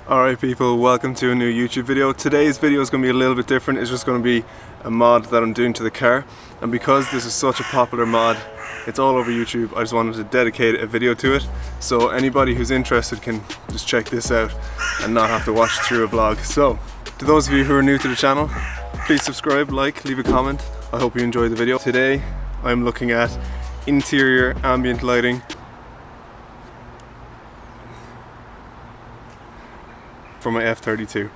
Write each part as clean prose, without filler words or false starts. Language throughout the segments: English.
Alright people, welcome to a new YouTube video. Today's video is going to be a little bit different. It's just going to be a mod that I'm doing to the car, and because this is such a popular mod, it's all over YouTube, I just wanted to dedicate a video to it, so anybody who's interested can just check this out and not have to watch through a vlog. So, to those of you who are new to the channel, please subscribe, like, leave a comment. I hope you enjoy the video. Today I'm looking at interior ambient lighting for my F32.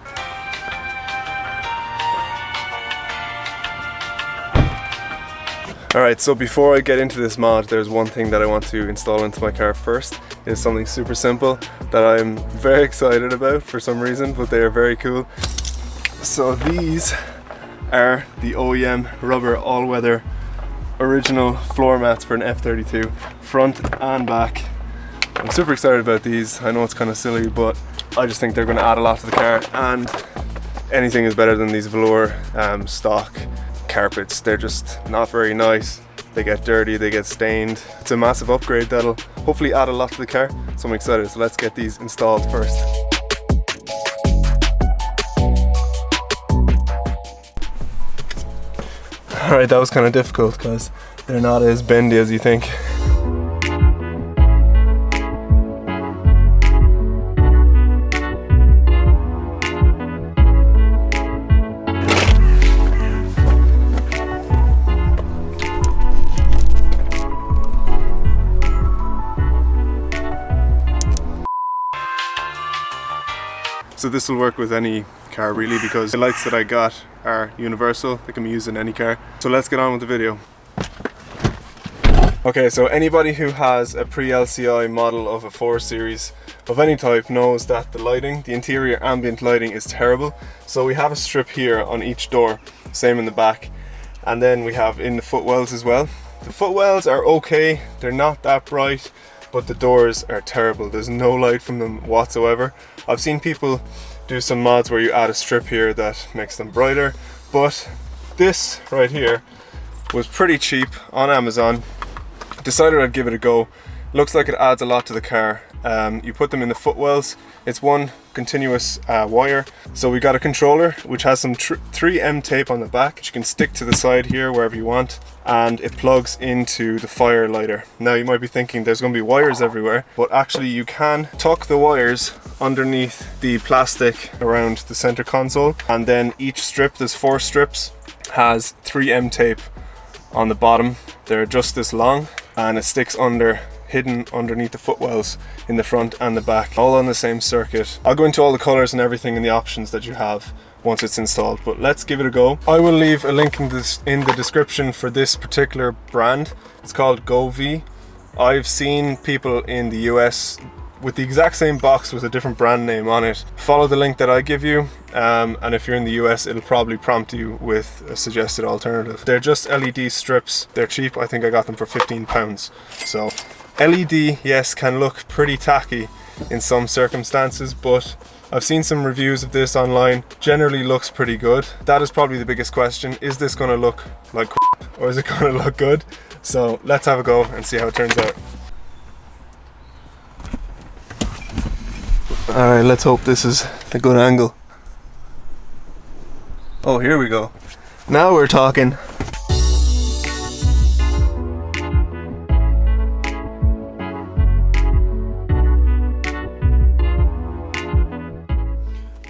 Alright, so before I get into this mod, there's one thing that I want to install into my car first. It's something super simple that I'm very excited about for some reason, but they are very cool. So these are the OEM rubber all-weather original floor mats for an F32, front and back. I'm super excited about these. I know it's kind of silly, but I just think they're going to add a lot to the car, and anything is better than these velour stock carpets. They're just not very nice. They get dirty, they get stained. It's a massive upgrade that'll hopefully add a lot to the car, so I'm excited. So let's get these installed first. Alright, that was kind of difficult because they're not as bendy as you think. So this will work with any car really, because the lights that I got are universal. They can be used in any car. So let's get on with the video. Okay, so anybody who has a pre-LCI model of a 4 Series of any type knows that the lighting, the interior ambient lighting, is terrible. So we have a strip here on each door, same in the back, and then we have in the footwells as well. The footwells are okay, they're not that bright, but the doors are terrible. There's no light from them whatsoever. I've seen people do some mods where you add a strip here that makes them brighter, but this right here was pretty cheap on Amazon. Decided I'd give it a go. Looks like it adds a lot to the car. You put them in the footwells. It's one continuous wire. So we got a controller which has some 3M tape on the back, which you can stick to the side here wherever you want, and it plugs into the fire lighter. Now you might be thinking there's going to be wires everywhere, but actually you can tuck the wires underneath the plastic around the center console, and then each strip, there's 4 strips, has 3M tape on the bottom. They're just this long, and it sticks hidden underneath the footwells in the front and the back, all on the same circuit. I'll go into all the colors and everything and the options that you have once it's installed, but let's give it a go. I will leave a link in the description for this particular brand. It's called Govee. I've seen people in the US with the exact same box with a different brand name on it. Follow the link that I give you, and if you're in the US, it'll probably prompt you with a suggested alternative. They're just LED strips. They're cheap. I think I got them for £15. So LED, yes, can look pretty tacky in some circumstances, but I've seen some reviews of this online. Generally looks pretty good. That is probably the biggest question. Is this going to look like crap, or is it going to look good? So let's have a go and see how it turns out. Alright, let's hope this is a good angle. Oh, here we go. Now we're talking.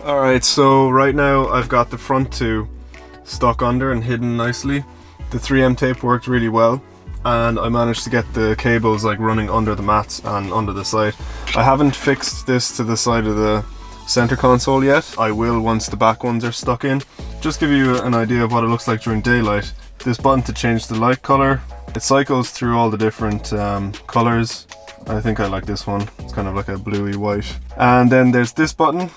Alright, so right now I've got the front 2 stuck under and hidden nicely. The 3M tape worked really well, and I managed to get the cables like running under the mats and under the side. I haven't fixed this to the side of the center console yet. I will once the back ones are stuck in. Just give you an idea of what it looks like during daylight. This button to change the light color. It cycles through all the different colors. I think I like this one. It's kind of like a bluey white. And then there's this button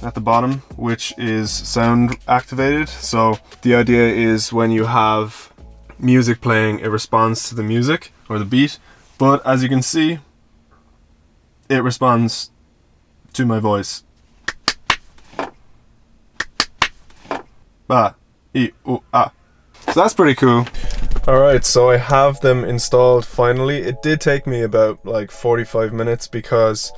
at the bottom, which is sound activated. So the idea is when you have music playing, it responds to the music or the beat, but as you can see, it responds to my voice. Ba, e, u, ah. So that's pretty cool. Alright, so I have them installed finally. It did take me about like 45 minutes because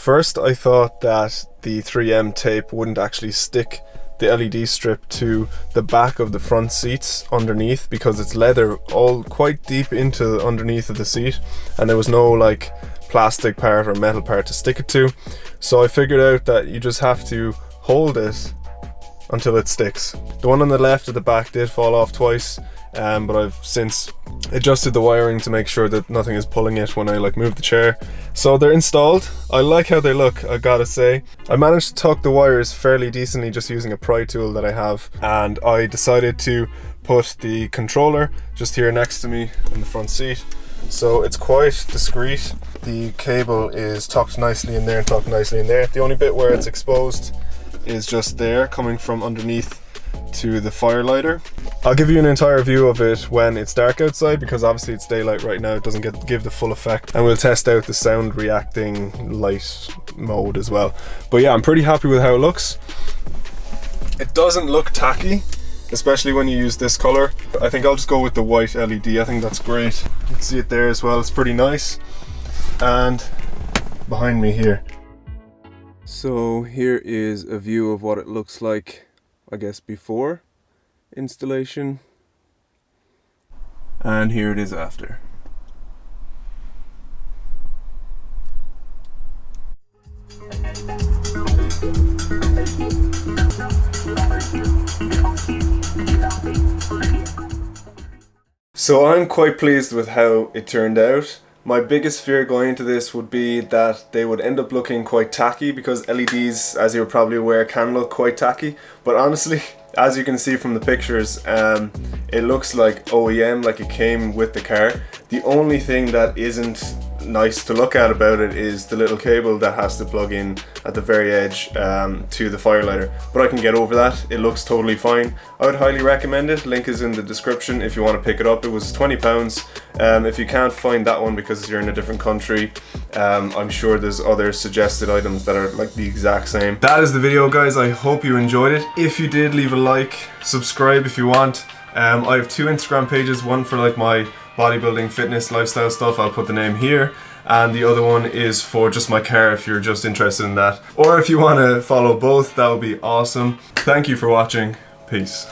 First I thought that the 3M tape wouldn't actually stick the LED strip to the back of the front seats underneath, because it's leather all quite deep into underneath of the seat, and there was no like plastic part or metal part to stick it to. So I figured out that you just have to hold it until it sticks. The one on the left at the back did fall off twice, but I've since adjusted the wiring to make sure that nothing is pulling it when I like move the chair. So they're installed. I like how they look, I gotta say. I managed to tuck the wires fairly decently just using a pry tool that I have, and I decided to put the controller just here next to me in the front seat. So it's quite discreet. The cable is tucked nicely in there and tucked nicely in there. The only bit where it's exposed is just there, coming from underneath to the fire lighter. I'll give you an entire view of it when it's dark outside, because obviously it's daylight right now, it doesn't give the full effect, and we'll test out the sound reacting light mode as well. But yeah, I'm pretty happy with how it looks. It doesn't look tacky, especially when you use this color. I think I'll just go with the white LED. I think that's great. You can see it there as well, it's pretty nice. And behind me here. So here is a view of what it looks like, I guess, before installation, and here it is after. So I'm quite pleased with how it turned out. My biggest fear going into this would be that they would end up looking quite tacky, because LEDs, as you're probably aware, can look quite tacky. But honestly, as you can see from the pictures, it looks like OEM, like it came with the car. The only thing that isn't nice to look at about it is the little cable that has to plug in at the very edge to the fire lighter, but I can get over that. It looks totally fine. I would highly recommend it. Link is in the description if you want to pick it up. It was £20. If you can't find that one because you're in a different country, I'm sure there's other suggested items that are like the exact same. That is the video, guys. I hope you enjoyed it. If you did, leave a like, subscribe if you want. I have 2 Instagram pages, one for like my bodybuilding, fitness, lifestyle stuff, I'll put the name here, and the other one is for just my car if you're just interested in that, or if you want to follow both, that would be awesome. Thank you for watching. Peace.